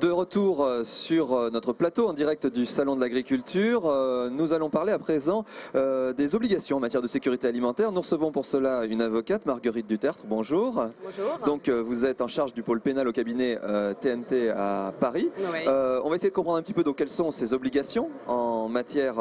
De retour sur notre plateau en direct du Salon de l'Agriculture, nous allons parler à présent des obligations en matière de sécurité alimentaire. Nous recevons pour cela une avocate, Marguerite Dutertre. Bonjour. Bonjour. Donc vous êtes en charge du pôle pénal au cabinet TNT à Paris. Oui. On va essayer de comprendre un petit peu donc, quelles sont ces obligations en matière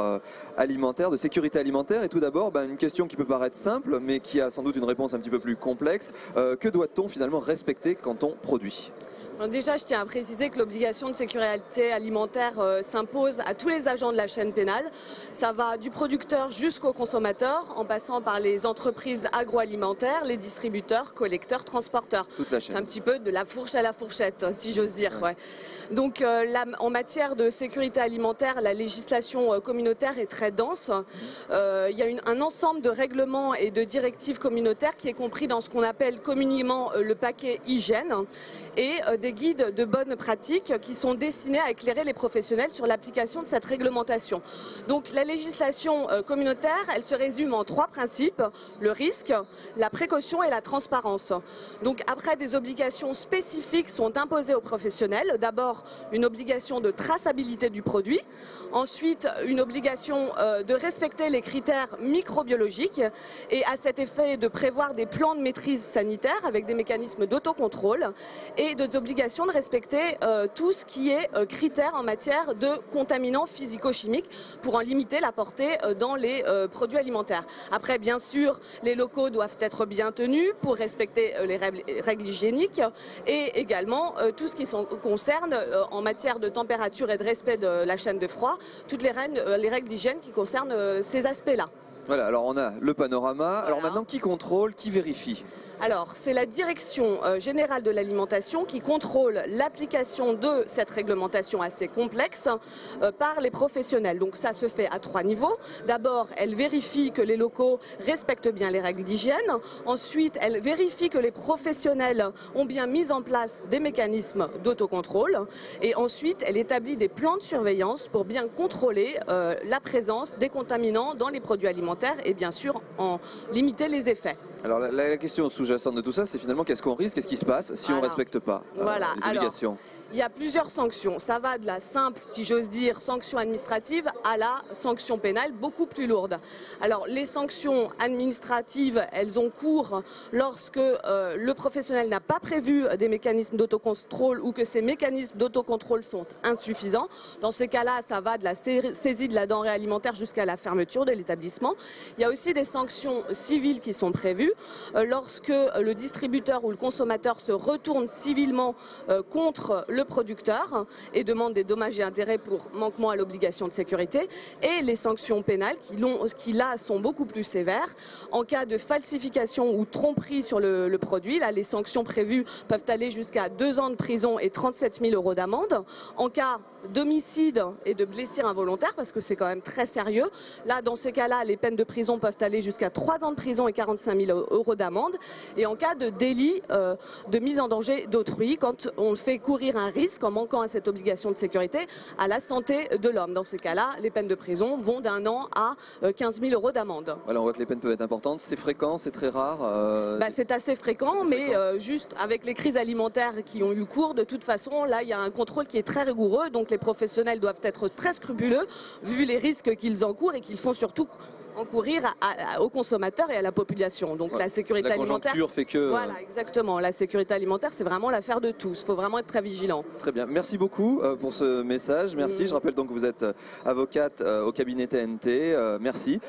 alimentaire, de sécurité alimentaire. Et tout d'abord, une question qui peut paraître simple, mais qui a sans doute une réponse un petit peu plus complexe. Que doit-on finalement respecter quand on produit ? Alors déjà, je tiens à préciser que l'obligation de sécurité alimentaire s'impose à tous les agents de la chaîne pénale. Ça va du producteur jusqu'au consommateur, en passant par les entreprises agroalimentaires, les distributeurs, collecteurs, transporteurs. Toute la chaîne. C'est un petit peu de la fourche à la fourchette, si j'ose dire. Ouais. Donc, en matière de sécurité alimentaire, la législation communautaire est très dense. Il y a un ensemble de règlements et de directives communautaires qui est compris dans ce qu'on appelle communément le paquet hygiène et des guides de bonnes pratiques qui sont destinés à éclairer les professionnels sur l'application de cette réglementation. Donc la législation communautaire, elle se résume en 3 principes: le risque, la précaution et la transparence. Donc après, des obligations spécifiques sont imposées aux professionnels. D'abord, une obligation de traçabilité du produit. Ensuite, une obligation de respecter les critères microbiologiques et à cet effet de prévoir des plans de maîtrise sanitaire avec des mécanismes d'autocontrôle et des obligations de respecter tout ce qui est critères en matière de contaminants physico-chimiques pour en limiter la portée dans les produits alimentaires. Après, bien sûr, les locaux doivent être bien tenus pour respecter les règles hygiéniques et également tout ce qui concerne en matière de température et de respect de la chaîne de froid, toutes les règles d'hygiène qui concernent ces aspects-là. Voilà, alors on a le panorama. Voilà. Alors maintenant, qui contrôle, qui vérifie ? Alors, c'est la direction générale de l'alimentation qui contrôle l'application de cette réglementation assez complexe par les professionnels. Donc ça se fait à 3 niveaux. D'abord, elle vérifie que les locaux respectent bien les règles d'hygiène. Ensuite, elle vérifie que les professionnels ont bien mis en place des mécanismes d'autocontrôle. Et ensuite, elle établit des plans de surveillance pour bien contrôler la présence des contaminants dans les produits alimentaires et bien sûr en limiter les effets. Alors la question sous-jacente de tout ça, c'est finalement qu'est-ce qu'on risque, qu'est-ce qui se passe si on ne respecte pas les obligations ? Alors, il y a plusieurs sanctions. Ça va de la simple, si j'ose dire, sanction administrative à la sanction pénale beaucoup plus lourde. Alors les sanctions administratives, elles ont cours lorsque le professionnel n'a pas prévu des mécanismes d'autocontrôle ou que ces mécanismes d'autocontrôle sont insuffisants. Dans ces cas-là, ça va de la saisie de la denrée alimentaire jusqu'à la fermeture de l'établissement. Il y a aussi des sanctions civiles qui sont prévues lorsque le distributeur ou le consommateur se retourne civilement contre le producteur et demande des dommages et intérêts pour manquement à l'obligation de sécurité, et les sanctions pénales qui là sont beaucoup plus sévères. En cas de falsification ou tromperie sur le produit, là les sanctions prévues peuvent aller jusqu'à 2 ans de prison et 37 000 € d'amende. En cas d'homicide et de blessure involontaire, parce que c'est quand même très sérieux, là dans ces cas-là les peines de prison peuvent aller jusqu'à 3 ans de prison et 45 000 € d'amende. Et en cas de délit de mise en danger d'autrui, quand on fait courir un risque en manquant à cette obligation de sécurité à la santé de l'homme. Dans ces cas-là, les peines de prison vont d'1 an à 15 000 € d'amende. Voilà, on voit que les peines peuvent être importantes. C'est fréquent, c'est très rare c'est assez fréquent, mais juste avec les crises alimentaires qui ont eu cours, de toute façon, là, il y a un contrôle qui est très rigoureux. Donc les professionnels doivent être très scrupuleux, vu les risques qu'ils encourent et qu'ils font surtout encourir aux consommateurs et à la population. Donc la sécurité alimentaire fait que... Voilà, exactement. La sécurité alimentaire, c'est vraiment l'affaire de tous. Il faut vraiment être très vigilant. Très bien. Merci beaucoup pour ce message. Merci. Je rappelle donc que vous êtes avocate au cabinet TNT. Merci.